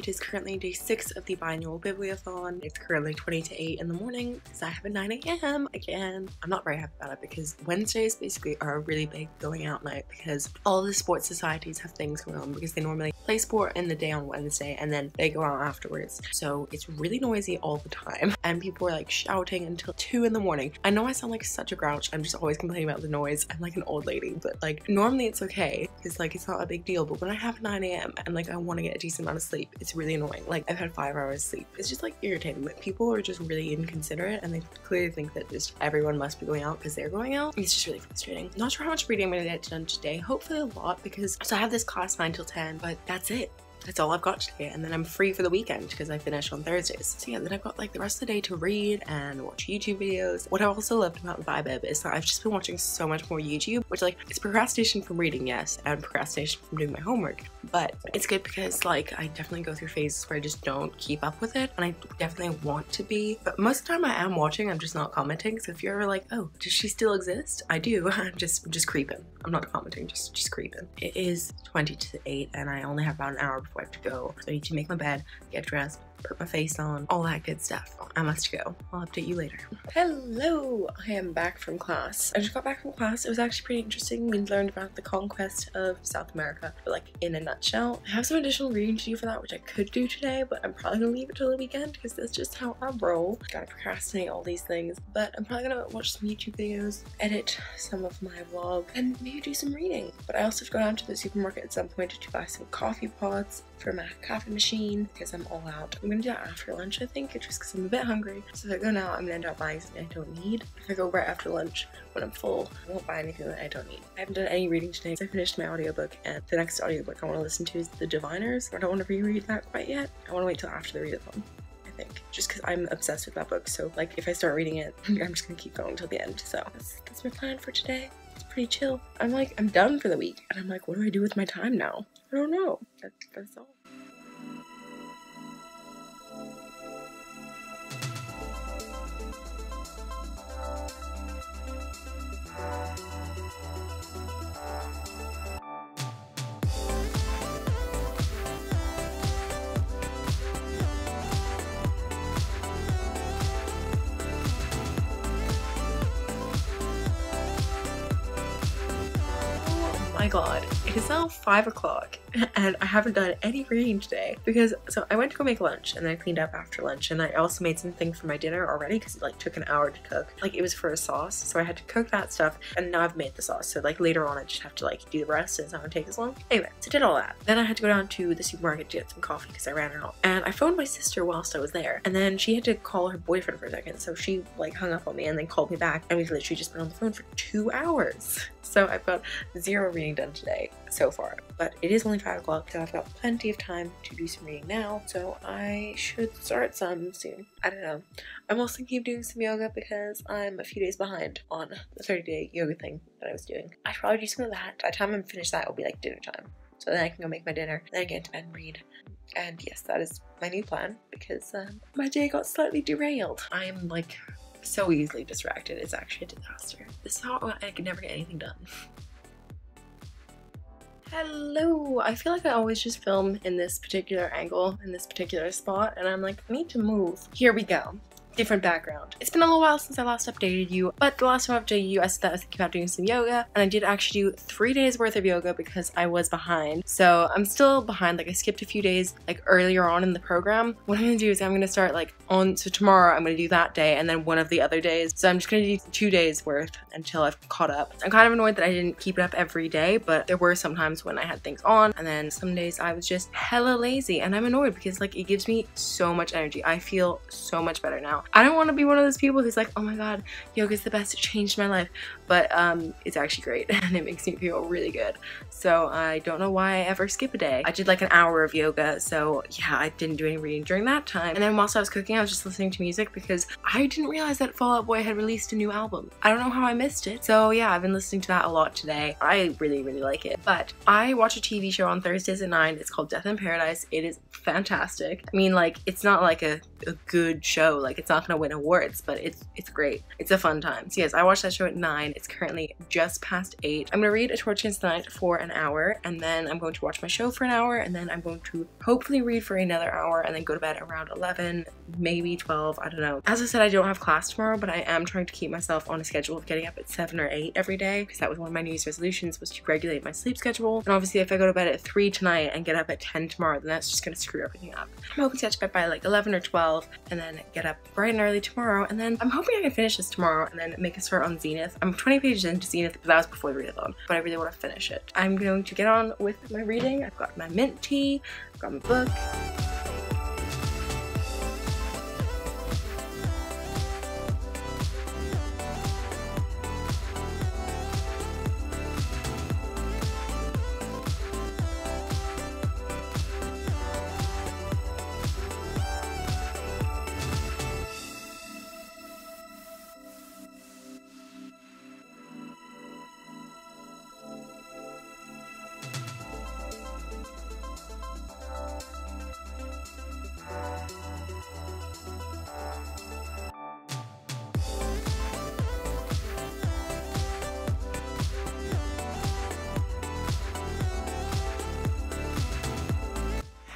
It is currently day 6 of the biannual Bibliothon. It's currently 20 to 8 in the morning because I have a 9 a.m. again. I'm not very happy about it because Wednesdays basically are a really big going out night because all the sports societies have things going on because they normally play sport in the day on Wednesday and then they go out afterwards. So it's really noisy all the time and people are like shouting until 2 in the morning. I know I sound like such a grouch. I'm just always complaining about the noise. I'm like an old lady, but like normally it's okay because like it's not a big deal. But when I have 9 a.m. and like I want to get a decent amount of sleep, it's really annoying. Like I've had 5 hours sleep. It's just like irritating. Like people are just really inconsiderate and they clearly think that just everyone must be going out because they're going out. It's just really frustrating. Not sure how much reading I'm gonna get done today. Hopefully a lot because so I have this class 9 till 10, but that's it. That's all I've got today, and then I'm free for the weekend because I finish on Thursdays. So yeah, then I've got like the rest of the day to read and watch YouTube videos. What I also loved about the Bibib is that I've just been watching so much more YouTube, which like it's procrastination from reading, yes, and procrastination from doing my homework, but it's good because like I definitely go through phases where I just don't keep up with it, and I definitely want to be, but most of the time I am watching, I'm just not commenting. So if you're ever like, oh, does she still exist? I do. I'm just creeping. I'm not commenting, just creeping. It is 20 to 8 and I only have about an hour before I have to go. So I need to make my bed, get dressed, put my face on, all that good stuff. I must go. I'll update you later. Hello! I am back from class. I just got back from class. It was actually pretty interesting. We learned about the conquest of South America, but like in a nutshell. I have some additional reading to do for that, which I could do today, but I'm probably gonna leave it till the weekend because that's just how I roll. Gotta procrastinate all these things, but I'm probably gonna watch some YouTube videos, edit some of my vlog, and maybe do some reading. But I also have to go down to the supermarket at some point to buy some coffee pods for my coffee machine because I'm all out. I'm gonna do that after lunch, I think, just because I'm a bit hungry. So if I go now, I'm gonna end up buying something I don't need. If I go right after lunch when I'm full, I won't buy anything that I don't need. I haven't done any reading today because I finished my audiobook, and the next audiobook I want to listen to is The Diviners. I don't want to reread that quite yet. I want to wait till after the readathon, I think, just because I'm obsessed with that book. So like if I start reading it, I'm just gonna keep going till the end. So that's my plan for today. It's pretty chill. I'm done for the week, and I'm like, what do I do with my time now? I don't know. That's all. My god, it is now 5 o'clock and I haven't done any reading today because so I went to go make lunch and then I cleaned up after lunch, and I also made something for my dinner already because it like took an hour to cook. Like it was for a sauce, so I had to cook that stuff, and now I've made the sauce, so like later on I just have to like do the rest and it's not gonna take as long. Anyway, so I did all that. Then I had to go down to the supermarket to get some coffee because I ran out, and I phoned my sister whilst I was there, and then she had to call her boyfriend for a second, so she like hung up on me and then called me back, and we've literally just been on the phone for 2 hours. So I've got 0 reading done today so far, but it is only 5 o'clock, so I've got plenty of time to do some reading now, so I should start some soon. I don't know. I'm also thinking of doing some yoga because I'm a few days behind on the 30-day yoga thing that I was doing. I should probably do some of that. By the time I'm finished that, it'll be like dinner time. So then I can go make my dinner, then get into bed and read. And yes, that is my new plan because my day got slightly derailed. I'm like so easily distracted. It's actually a disaster. This is how I can never get anything done. Hello! I feel like I always just film in this particular angle, in this particular spot, and I'm like, I need to move. Here we go. Different background. It's been a little while since I last updated you, but the last time I updated you, I said that I was thinking about doing some yoga, and I did actually do 3 days worth of yoga because I was behind. So I'm still behind, like I skipped a few days like earlier on in the program. What I'm gonna do is I'm gonna start like so tomorrow I'm gonna do that day and then one of the other days. So I'm just gonna do 2 days worth until I've caught up. I'm kind of annoyed that I didn't keep it up every day, but there were some times when I had things on, and then some days I was just hella lazy, and I'm annoyed because like it gives me so much energy. I feel so much better now. I don't want to be one of those people who's like, oh my god, yoga is the best, it changed my life, but it's actually great and it makes me feel really good. So I don't know why I ever skip a day. I did like an hour of yoga, so yeah, I didn't do any reading during that time. And then whilst I was cooking, I was just listening to music because I didn't realize that Fall Out Boy had released a new album. I don't know how I missed it. So yeah, I've been listening to that a lot today. I really like it. But I watch a TV show on Thursdays at 9. It's called Death in Paradise. It is fantastic. I mean, like, it's not like a good show. Like, it's not gonna win awards, but it's great. It's a fun time. So yes, I watched that show at 9. It's currently just past 8. I'm gonna read A Torch Against the Night for an hour, and then I'm going to watch my show for an hour, and then I'm going to hopefully read for another hour, and then go to bed around 11, maybe 12, I don't know. As I said, I don't have class tomorrow, but I am trying to keep myself on a schedule of getting up at 7 or 8 every day, because that was one of my New Year's resolutions, was to regulate my sleep schedule. And obviously if I go to bed at 3 tonight and get up at 10 tomorrow, then that's just gonna screw everything up. I'm hoping to get to bed by like 11 or 12, and then get up bright and early tomorrow, and then I'm hoping I can finish this tomorrow and then make a start on Zenith. I'm 20 pages into Zenith, but that was before the readathon, but I really want to finish it. I'm going to get on with my reading. I've got my mint tea, I've got my book.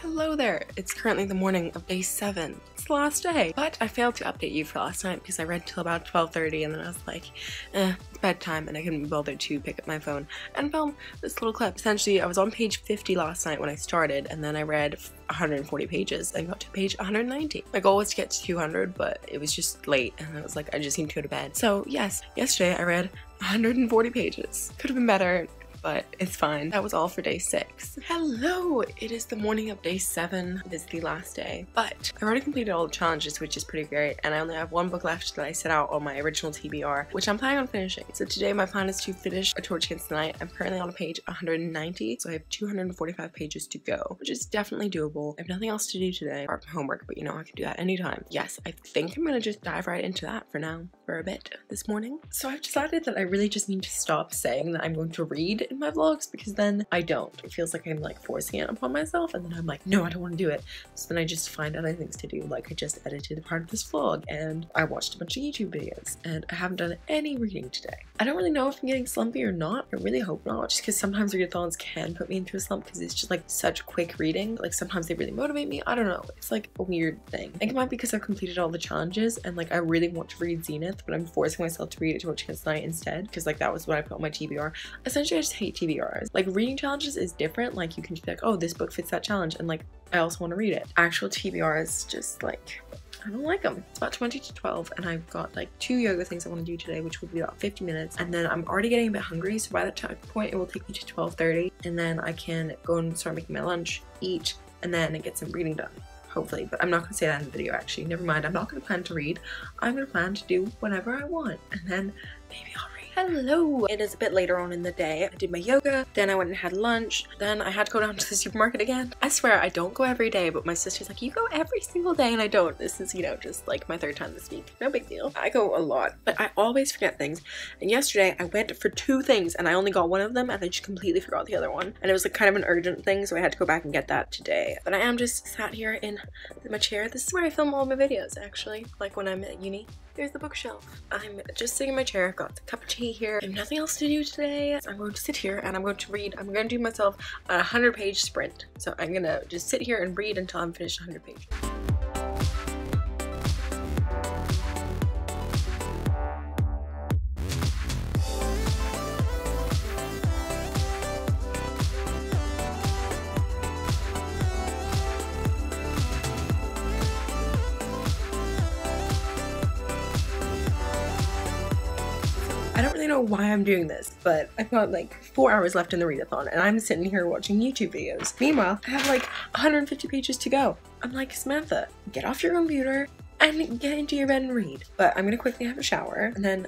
Hello there! It's currently the morning of day 7. It's the last day, but I failed to update you for last night because I read till about 12:30, and then I was like, it's bedtime, and I couldn't be bothered to pick up my phone and film this little clip. Essentially, I was on page 50 last night when I started, and then I read 140 pages and got to page 190. My goal was to get to 200, but it was just late, and I was like, I just need to go to bed. So yes, yesterday I read 140 pages. Could have been better, but it's fine. That was all for day 6. Hello! It is the morning of day 7. It is the last day. But I already completed all the challenges, which is pretty great, and I only have one book left that I set out on my original TBR, which I'm planning on finishing. So today my plan is to finish A Torch Against the Night. I'm currently on page 190, so I have 245 pages to go, which is definitely doable. I have nothing else to do today, apart from homework, but you know, I can do that anytime. Yes, I think I'm gonna just dive right into that for now, for a bit this morning. So I've decided that I really just need to stop saying that I'm going to read in my vlogs, because then I don't. It feels like I'm like forcing it upon myself, and then I'm like, no, I don't want to do it. So then I just find other things to do. Like I just edited part of this vlog, and I watched a bunch of YouTube videos, and I haven't done any reading today. I don't really know if I'm getting slumpy or not. I really hope not, just because sometimes readathons can put me into a slump because it's just like such quick reading. Like sometimes they really motivate me. I don't know. It's like a weird thing. I think it might be because I've completed all the challenges, and like I really want to read Zenith, but I'm forcing myself to read A Torch Against the Night instead, because like that was what I put on my TBR. Essentially, I just hate TBRs. Like reading challenges is different. Like you can just be like, oh, this book fits that challenge, and like I also want to read it. Actual TBRs, just like, I don't like them. It's about 20 to 12, and I've got like 2 yoga things I want to do today, which will be about 50 minutes, and then I'm already getting a bit hungry, so by that point it will take me to 12:30, and then I can go and start making my lunch, eat, and then get some reading done. Hopefully, but I'm not going to say that in the video actually. Never mind, I'm not going to plan to read. I'm going to plan to do whatever I want, and then maybe I'll read. Hello! It is a bit later on in the day. I did my yoga, then I went and had lunch, then I had to go down to the supermarket again. I swear I don't go every day, but my sister's like, you go every single day, and I don't. This is, you know, just like my 3rd time this week. No big deal. I go a lot, but I always forget things. And yesterday I went for 2 things, and I only got one of them, and I just completely forgot the other one. And it was like kind of an urgent thing, so I had to go back and get that today. But I am just sat here in my chair. This is where I film all my videos, actually, like when I'm at uni. There's the bookshelf. I'm just sitting in my chair. I've got a cup of tea here. I have nothing else to do today. So I'm going to sit here and I'm going to read. I'm going to do myself a 100-page sprint. So I'm gonna just sit here and read until I'm finished 100 pages. I don't really know why I'm doing this, but I've got like 4 hours left in the readathon, and I'm sitting here watching YouTube videos. Meanwhile, I have like 150 pages to go. I'm like, Samantha, get off your computer and get into your bed and read. But I'm gonna quickly have a shower and then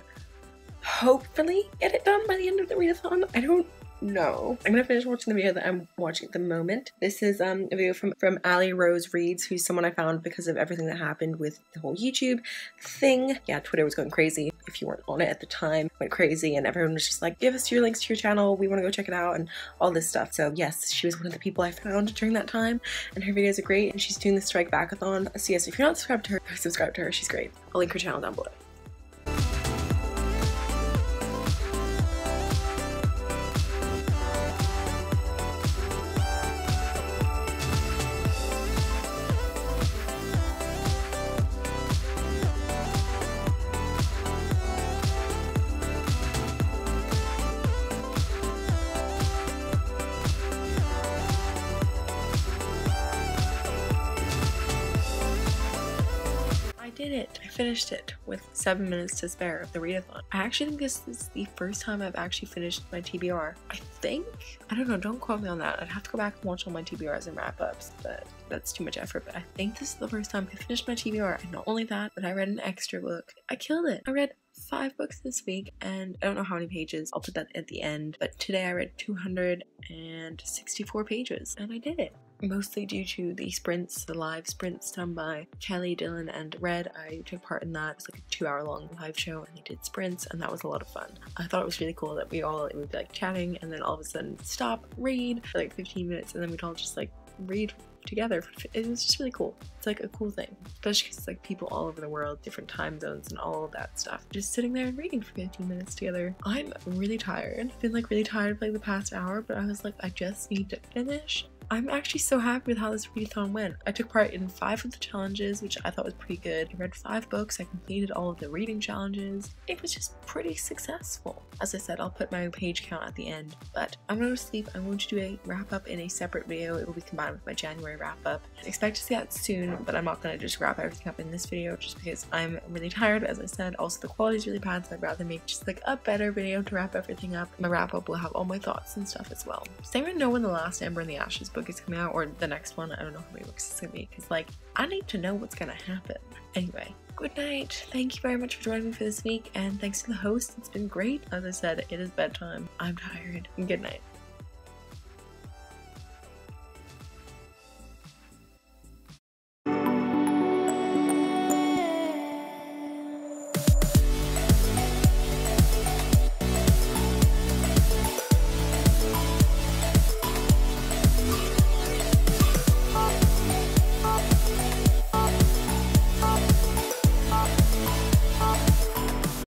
hopefully get it done by the end of the readathon. I don't No. I'm gonna finish watching the video that I'm watching at the moment. This is a video from Ali Rose Reads, who's someone I found because of everything that happened with the whole YouTube thing. Yeah, Twitter was going crazy. If you weren't on it at the time, went crazy, and everyone was just like, give us your links to your channel, we want to go check it out, and all this stuff. So yes, she was one of the people I found during that time, and her videos are great, and she's doing the Strike Backathon. So yes, if you're not subscribed to her, subscribe to her. She's great. I'll link her channel down below. Did it. I finished it with 7 minutes to spare of the readathon. I actually think this is the first time I've actually finished my TBR. I think? I don't know, don't quote me on that. I'd have to go back and watch all my TBRs and wrap-ups, but that's too much effort. But I think this is the first time I finished my TBR, and not only that, but I read an extra book. I killed it. I read 5 books this week, and I don't know how many pages. I'll put that at the end, but today I read 264 pages, and I did it. Mostly due to the sprints, the live sprints done by Kelly, Dylan, and Red. I took part in that. It was like a 2-hour-long live show, and they did sprints, and that was a lot of fun. I thought it was really cool that we would be like chatting, and then all of a sudden stop, read for like 15 minutes, and then we'd all just like read together. It was just really cool. It's like a cool thing, especially because it's like people all over the world, different time zones and all of that stuff, just sitting there and reading for 15 minutes together. I'm really tired. I've been like really tired for like the past hour, but I was like, I just need to finish. I'm actually so happy with how this readathon went. I took part in 5 of the challenges, which I thought was pretty good. I read 5 books. I completed all of the reading challenges. It was just pretty successful. As I said, I'll put my page count at the end, but I'm going to sleep. I'm going to do a wrap up in a separate video. It will be combined with my January wrap up. Expect to see that soon, but I'm not going to just wrap everything up in this video just because I'm really tired, as I said. Also, the quality is really bad, so I'd rather make just like a better video to wrap everything up. My wrap up will have all my thoughts and stuff as well. Does anyone know when the last Ember in the Ashes book is coming out, or the next one? I don't know how many books it's gonna be, because like I need to know what's gonna happen. Anyway, good night. Thank you very much for joining me for this week, and thanks to the host. It's been great. As I said, it is bedtime. I'm tired. Good night.